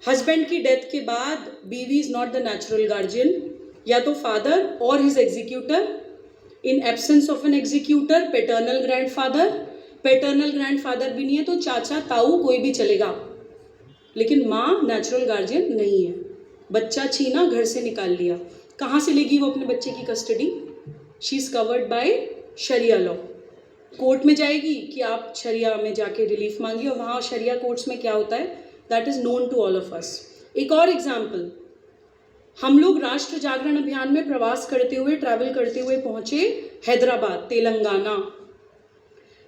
हस्बैंड की डेथ के बाद बीवी is not the natural guardian, या तो फादर और his executor, in absence of an executor paternal grandfather, paternal grandfather भी नहीं है तो चाचा ताऊ कोई भी चलेगा, लेकिन माँ नेचुरल गार्जियन नहीं है। बच्चा छीना, घर से निकाल लिया, कहाँ से लेगी वो अपने बच्चे की custody? She is covered by sharia law. Court में जाएगी कि आप शरिया में जाके रिलीफ मांगिए, और वहाँ शरिया कोर्ट्स में क्या होता है, that is known to all of us. एक और एग्जाम्पल, हम लोग राष्ट्र जागरण अभियान में प्रवास करते हुए, ट्रैवल करते हुए पहुँचे हैदराबाद, तेलंगाना।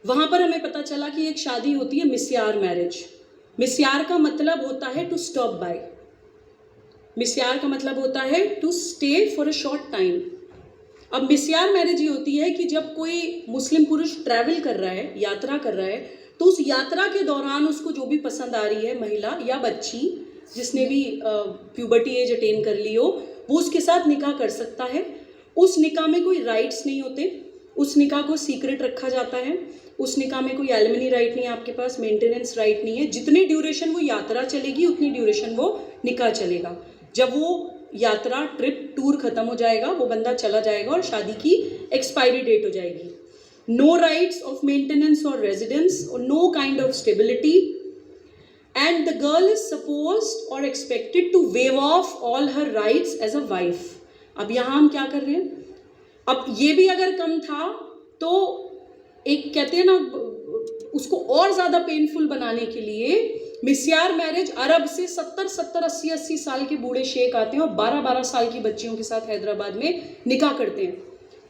वहाँ पर हमें पता चला कि एक शादी होती है मिस्यार मैरिज। मिस्यार का मतलब होता है टू स्टॉप बाय। मिस्यार का मतलब होता है to stay for a short time. अब मिस्यार मैरिज ये होती है कि जब कोई मुस्लिम पुरुष ट्रैवल कर रहा है, यात्रा कर रहा है, तो उस यात्रा के दौरान उसको जो भी पसंद आ रही है महिला या बच्ची, जिसने भी प्यूबर्टी एज अटेन कर ली हो, वो उसके साथ निकाह कर सकता है। उस निकाह में कोई राइट्स नहीं होते, उस निकाह को सीक्रेट रखा जाता है, उस निकाह में कोई एलिमनी राइट नहीं है आपके पास, मेंटेनेंस राइट नहीं है। जितनी ड्यूरेशन वो यात्रा चलेगी उतनी ड्यूरेशन वो निकाह चलेगा। जब वो यात्रा, ट्रिप, टूर खत्म हो जाएगा, वो बंदा चला जाएगा और शादी की एक्सपायरी डेट हो जाएगी। नो राइट्स ऑफ मेंटेनेंस और रेजिडेंस और no kind of stability, and the girl is supposed और expected to waive off all her rights as a wife. अब यहाँ हम क्या कर रहे हैं, अब ये भी अगर कम था तो एक कहते हैं ना, उसको और ज़्यादा पेनफुल बनाने के लिए मिस्यार मैरिज, अरब से 70-70, 80-80 साल के बूढ़े शेख आते हैं और 12-12 साल की बच्चियों के साथ हैदराबाद में निकाह करते हैं।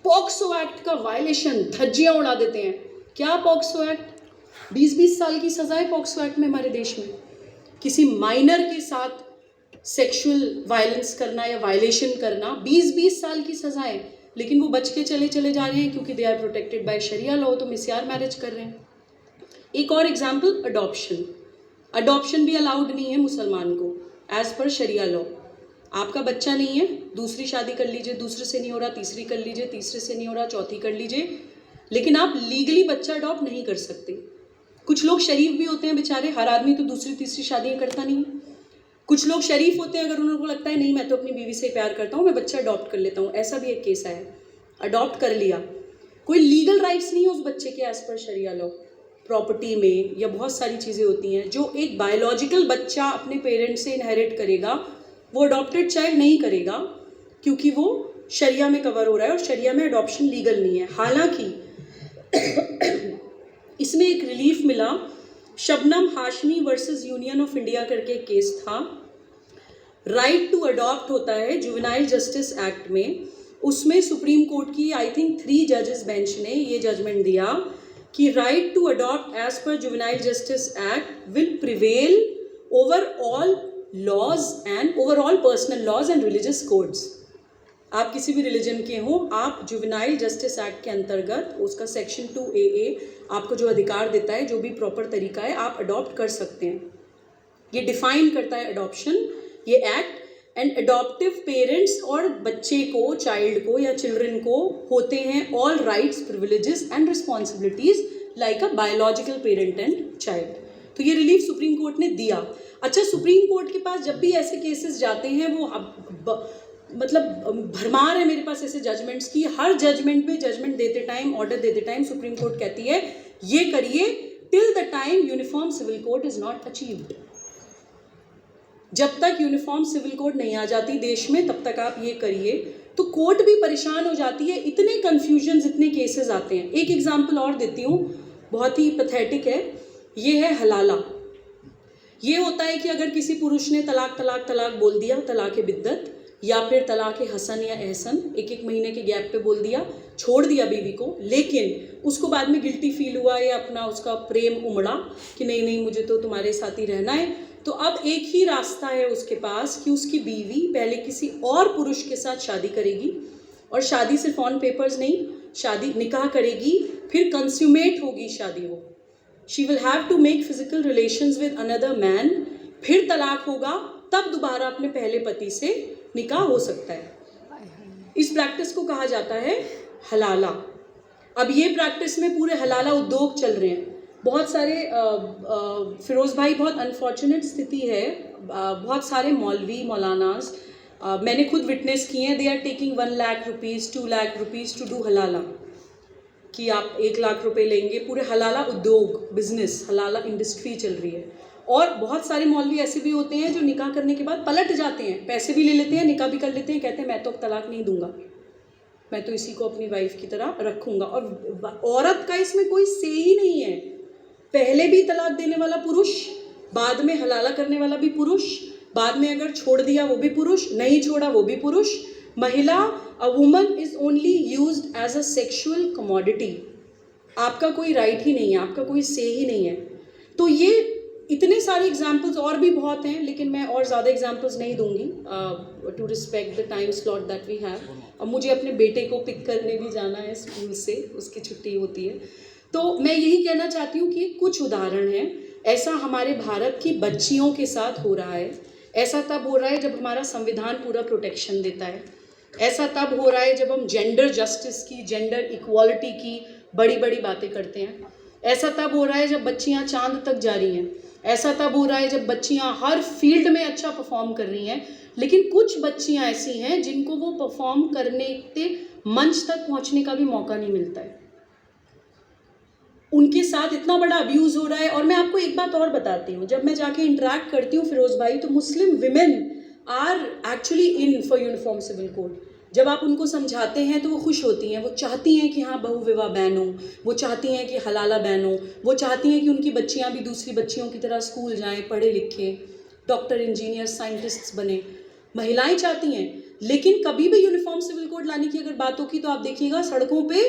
पॉक्सो एक्ट का वायलेशन, धज्जियाँ उड़ा देते हैं क्या पॉक्सो एक्ट, 20-20 साल की सज़ा है पॉक्सो एक्ट में हमारे देश में। किसी माइनर के साथ सेक्सुअल वायलेंस करना या वायलेशन करना 20-20 साल की सज़ा है, लेकिन वो बच के चले जा रहे हैं क्योंकि they are protected by sharia law, तो मिसयार मैरिज कर रहे हैं। एक और एग्जाम्पल, अडॉप्शन भी अलाउड नहीं है मुसलमान को एज पर शरिया लॉ। आपका बच्चा नहीं है, दूसरी शादी कर लीजिए, दूसरे से नहीं हो रहा तीसरी कर लीजिए, तीसरे से नहीं हो रहा चौथी कर लीजिए, लेकिन आप लीगली बच्चा अडॉप्ट नहीं कर सकते। कुछ लोग शरीफ भी होते हैं बेचारे, हर आदमी तो दूसरी तीसरी शादियाँ करता नहीं है। कुछ लोग शरीफ होते हैं, अगर उनको लगता है नहीं मैं तो अपनी बीवी से प्यार करता हूँ, मैं बच्चा अडॉप्ट कर लेता हूँ, ऐसा भी एक केस है। अडॉप्ट कर लिया, कोई लीगल राइट्स नहीं है उस बच्चे के as per sharia law, property में या बहुत सारी चीज़ें होती हैं जो एक बायोलॉजिकल बच्चा अपने पेरेंट्स से इनहेरिट करेगा, वो अडॉप्टेड चाइल्ड नहीं करेगा क्योंकि वो शरिया में कवर हो रहा है और शरिया में अडॉप्शन लीगल नहीं है। हालांकि इसमें एक रिलीफ मिला, Shabnam Hashmi versus union of India करके एक केस था। राइट टू अडॉप्ट होता है जुवेनाइल जस्टिस एक्ट में, उसमें सुप्रीम कोर्ट की आई थिंक 3 जजेस बेंच ने ये जजमेंट दिया कि right to adopt as per juvenile justice act will prevail over all laws and over all personal laws and religious codes. आप किसी भी रिलीजन के हों, आप जुवेनाइल जस्टिस एक्ट के अंतर्गत उसका सेक्शन 2AA आपको जो अधिकार देता है, जो भी प्रॉपर तरीका है आप अडॉप्ट कर सकते हैं। ये डिफाइन करता है अडॉप्शन ये एक्ट। एंड अडॉप्टिव पेरेंट्स और बच्चे को, चाइल्ड को या चिल्ड्रन को होते हैं all rights, privileges and responsibilities like a biological parent and child. तो ये रिलीफ सुप्रीम कोर्ट ने दिया। अच्छा, सुप्रीम कोर्ट के पास जब भी ऐसे केसेस जाते हैं, वो मतलब भरमार है मेरे पास ऐसे जजमेंट्स की। हर जजमेंट में जजमेंट देते टाइम, ऑर्डर देते टाइम सुप्रीम कोर्ट कहती है ये करिए till the time uniform civil code is not achieved. जब तक यूनिफॉर्म सिविल कोड नहीं आ जाती देश में, तब तक आप ये करिए। तो कोर्ट भी परेशान हो जाती है, इतने कन्फ्यूजन, इतने केसेस आते हैं। एक एग्जाम्पल और देती हूँ, बहुत ही पैथेटिक है। ये है हलाला। ये होता है कि अगर किसी पुरुष ने तलाक बोल दिया, तलाक बिद्दत या फिर तलाक हसन या एहसन, 1-1 महीने के गैप पे बोल दिया, छोड़ दिया बीवी को, लेकिन उसको बाद में गिल्टी फील हुआ या अपना उसका प्रेम उमड़ा कि नहीं मुझे तो तुम्हारे साथ ही रहना है, तो अब एक ही रास्ता है उसके पास कि उसकी बीवी पहले किसी और पुरुष के साथ शादी करेगी, और शादी सिर्फ ऑन पेपर्स नहीं, शादी निकाह करेगी, फिर कंस्यूमेट होगी शादी। वो she will have to make physical relations with another man, फिर तलाक होगा, तब दोबारा अपने पहले पति से निकाह हो सकता है। इस प्रैक्टिस को कहा जाता है हलाला। अब ये प्रैक्टिस में पूरे हलाला उद्योग चल रहे हैं। बहुत सारे फिरोज़ भाई, बहुत अनफॉर्चुनेट स्थिति है, बहुत सारे मौलवी मौलानाज मैंने खुद विटनेस किए हैं, they are taking 1 lakh rupees 2 lakh rupees to do हलाला, कि आप 1 लाख रुपए लेंगे। पूरे हलाला उद्योग, बिजनेस, हलाला इंडस्ट्री चल रही है। और बहुत सारे मौलवी ऐसे भी होते हैं जो निकाह करने के बाद पलट जाते हैं, पैसे भी ले लेते हैं, निकाह भी कर लेते हैं, कहते हैं मैं तो अब तलाक नहीं दूंगा, मैं तो इसी को अपनी वाइफ की तरह रखूंगा। और औरत का इसमें कोई से ही नहीं है। पहले भी तलाक देने वाला पुरुष, बाद में हलाला करने वाला भी पुरुष, बाद में अगर छोड़ दिया वो भी पुरुष, नहीं छोड़ा वो भी पुरुष। महिला, a woman is only used as a sexual commodity. आपका कोई राइट ही नहीं है, आपका कोई से ही नहीं है। तो ये इतने सारे एग्जाम्पल्स और भी बहुत हैं, लेकिन मैं और ज़्यादा एग्जाम्पल्स नहीं दूंगी to respect the time slot that we have. अब मुझे अपने बेटे को पिक करने भी जाना है स्कूल से, उसकी छुट्टी होती है। तो मैं यही कहना चाहती हूँ कि कुछ उदाहरण हैं, ऐसा हमारे भारत की बच्चियों के साथ हो रहा है। ऐसा तब हो रहा है जब हमारा संविधान पूरा प्रोटेक्शन देता है। ऐसा तब हो रहा है जब हम जेंडर जस्टिस की, जेंडर इक्वालिटी की बड़ी बड़ी बातें करते हैं। ऐसा तब हो रहा है जब बच्चियाँ चांद तक जा रही हैं। ऐसा तब हो रहा है जब बच्चियाँ हर फील्ड में अच्छा परफॉर्म कर रही हैं। लेकिन कुछ बच्चियाँ ऐसी हैं जिनको वो परफॉर्म करने के मंच तक पहुँचने का भी मौका नहीं मिलता है। उनके साथ इतना बड़ा अब्यूज़ हो रहा है। और मैं आपको एक बात और बताती हूँ, जब मैं जाके इंटरेक्ट करती हूँ फिरोज़ भाई, तो Muslim women are actually in for uniform civil code. जब आप उनको समझाते हैं तो वो खुश होती हैं, वो चाहती हैं कि हाँ बहु विवाह बैन हो, वो चाहती हैं कि हलाला बैन हो, वो चाहती हैं कि उनकी बच्चियाँ भी दूसरी बच्चियों की तरह स्कूल जाएं, पढ़े लिखें, डॉक्टर, इंजीनियर, साइंटिस्ट्स बने। महिलाएं चाहती हैं। लेकिन कभी भी यूनिफॉर्म सिविल कोड लाने की अगर बात होगी तो आप देखिएगा सड़कों पे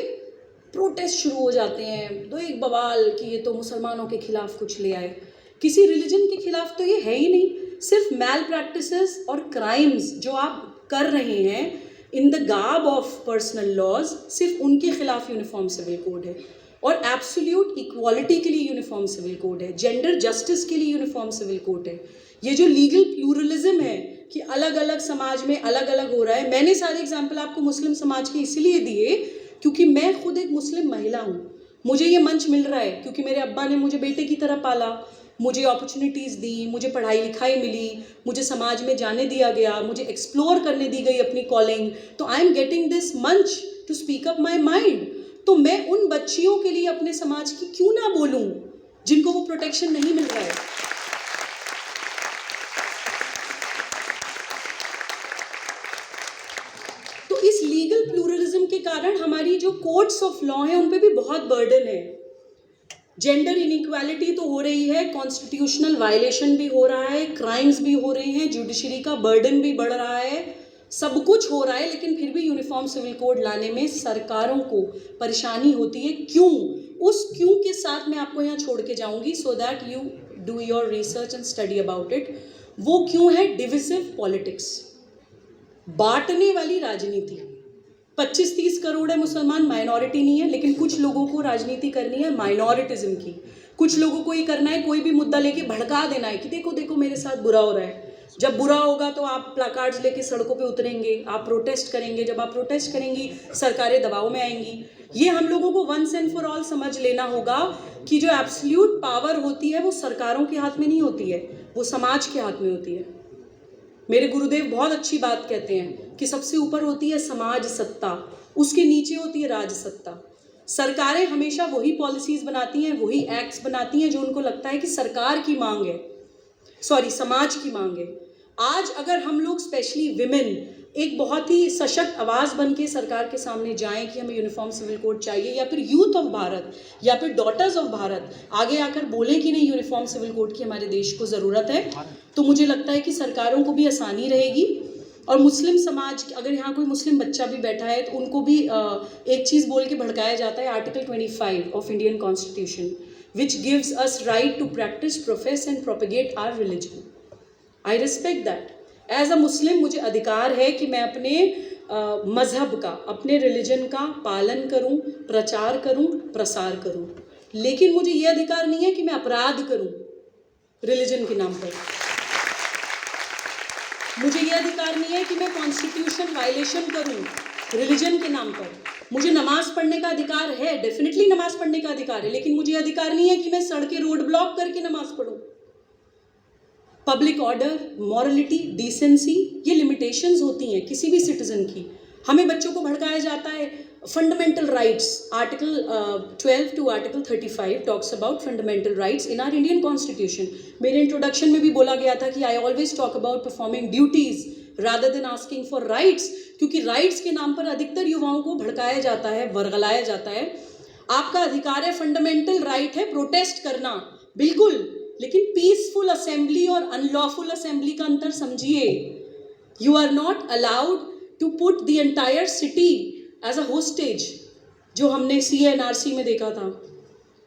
प्रोटेस्ट शुरू हो जाते हैं, तो एक बवाल कि ये तो मुसलमानों के खिलाफ कुछ ले आए। किसी रिलीजन के खिलाफ तो ये है ही नहीं, सिर्फ मैल प्रैक्टिसेस और क्राइम्स जो आप कर रहे हैं in the garb of personal laws, सिर्फ उनके खिलाफ यूनिफॉर्म सिविल कोड है। और एब्सोल्यूट इक्वालिटी के लिए यूनिफॉर्म सिविल कोड है, जेंडर जस्टिस के लिए यूनिफॉर्म सिविल कोड है। ये जो लीगल प्लूरलिज्म है कि अलग अलग समाज में अलग अलग हो रहा है, मैंने सारे एग्जाम्पल आपको मुस्लिम समाज के इसलिए दिए क्योंकि मैं खुद एक मुस्लिम महिला हूँ। मुझे ये मंच मिल रहा है क्योंकि मेरे अब्बा ने मुझे बेटे की तरह पाला, मुझे अपॉर्चुनिटीज़ दी, मुझे पढ़ाई लिखाई मिली, मुझे समाज में जाने दिया गया, मुझे एक्सप्लोर करने दी गई अपनी कॉलिंग। तो आई एम गेटिंग दिस मंच to speak up my mind. तो मैं उन बच्चियों के लिए अपने समाज की क्यों ना बोलूं जिनको वो प्रोटेक्शन नहीं मिल रहा है। तो इस लीगल प्लूरलिज्म के कारण हमारी जो कोर्ट्स ऑफ लॉ हैं उन पे भी बहुत बर्डन है। जेंडर इनइक्वालिटी तो हो रही है, कॉन्स्टिट्यूशनल वायलेशन भी हो रहा है, क्राइम्स भी हो रहे हैं, जुडिशरी का बर्डन भी बढ़ रहा है, सब कुछ हो रहा है, लेकिन फिर भी यूनिफॉर्म सिविल कोड लाने में सरकारों को परेशानी होती है। क्यों? उस क्यों के साथ मैं आपको यहाँ छोड़ के जाऊंगी so that you do your research and study about it. वो क्यों है? डिविजिव पॉलिटिक्स, बांटने वाली राजनीति। 25-30 करोड़ है मुसलमान, माइनॉरिटी नहीं है, लेकिन कुछ लोगों को राजनीति करनी है माइनॉरिटिज्म की। कुछ लोगों को ये करना है, कोई भी मुद्दा लेके भड़का देना है कि देखो देखो मेरे साथ बुरा हो रहा है। जब बुरा होगा तो आप प्लाकार्ड्स लेके सड़कों पे उतरेंगे, आप प्रोटेस्ट करेंगे, जब आप प्रोटेस्ट करेंगी सरकारें दबाव में आएंगी। ये हम लोगों को वंस एंड फॉर ऑल समझ लेना होगा कि जो एब्सोल्यूट पावर होती है वो सरकारों के हाथ में नहीं होती है, वो समाज के हाथ में होती है। मेरे गुरुदेव बहुत अच्छी बात कहते हैं कि सबसे ऊपर होती है समाज सत्ता, उसके नीचे होती है राज सत्ता। सरकारें हमेशा वही पॉलिसीज़ बनाती हैं, वही एक्ट्स बनाती हैं जो उनको लगता है कि सरकार की मांग है, समाज की मांग है। आज अगर हम लोग स्पेशली विमेन एक बहुत ही सशक्त आवाज़ बन के सरकार के सामने जाएं कि हमें यूनिफॉर्म सिविल कोड चाहिए, या फिर यूथ ऑफ भारत या फिर डॉटर्स ऑफ भारत आगे आकर बोलें कि नहीं यूनिफॉर्म सिविल कोड की हमारे देश को ज़रूरत है, तो मुझे लगता है कि सरकारों को भी आसानी रहेगी। और मुस्लिम समाज, अगर यहाँ कोई मुस्लिम बच्चा भी बैठा है तो उनको भी एक चीज़ बोल के भड़काया जाता है, article 25 of Indian constitution which gives us right to practice, profess and propagate our religion. I respect that. As a Muslim मुझे अधिकार है कि मैं अपने मज़हब का, अपने रिलीजन का पालन करूं, प्रचार करूं, प्रसार करूं, लेकिन मुझे ये अधिकार नहीं है कि मैं अपराध करूं रिलीजन के नाम पर। मुझे ये अधिकार नहीं है कि मैं कॉन्स्टिट्यूशन वायलेशन करूं रिलीजन के नाम पर। मुझे नमाज पढ़ने का अधिकार है, डेफिनेटली नमाज पढ़ने का अधिकार है, लेकिन मुझे अधिकार नहीं है कि मैं सड़कें रोड ब्लॉक करके नमाज पढ़ूं। पब्लिक ऑर्डर, मॉरलिटी, डिसेंसी, ये लिमिटेशंस होती हैं किसी भी सिटीजन की। हमें बच्चों को भड़काया जाता है। Fundamental rights, article 12 to article 35 talks about fundamental rights in are Indian constitution. मेरे इंट्रोडक्शन में भी बोला गया था कि I always talk about performing duties rather than asking for rights, क्योंकि राइट्स के नाम पर अधिकतर युवाओं को भड़काया जाता है, वर्गलाया जाता है। आपका अधिकार है, फंडामेंटल राइट है प्रोटेस्ट करना, बिल्कुल, लेकिन पीसफुल असेंबली और अनलॉफुल असेंबली का अंतर समझिए। You are not allowed to put the entire city as a hostage, जो हमने CNRC में देखा था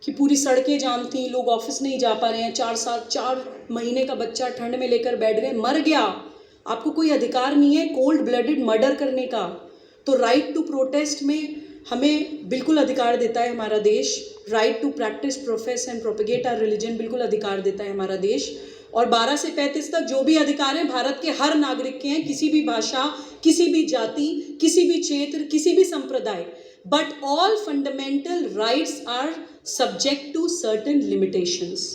कि पूरी सड़कें जाम थी, लोग ऑफिस नहीं जा पा रहे हैं, 4 महीने का बच्चा ठंड में लेकर बैठ गए, मर गया। आपको कोई अधिकार नहीं है कोल्ड ब्लडेड मर्डर करने का। तो राइट टू प्रोटेस्ट में हमें बिल्कुल अधिकार देता है हमारा देश। Right to practise, profess and propagate our religion बिल्कुल अधिकार देता है हमारा देश। और 12 से 35 तक जो भी अधिकार हैं भारत के हर नागरिक के हैं, किसी भी भाषा, किसी भी जाति, किसी भी क्षेत्र, किसी भी संप्रदाय। But all fundamental rights are subject to certain limitations,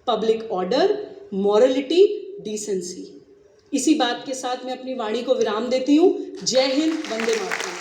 public order, morality, decency. इसी बात के साथ मैं अपनी वाणी को विराम देती हूँ। जय हिंद, वंदे मातरम।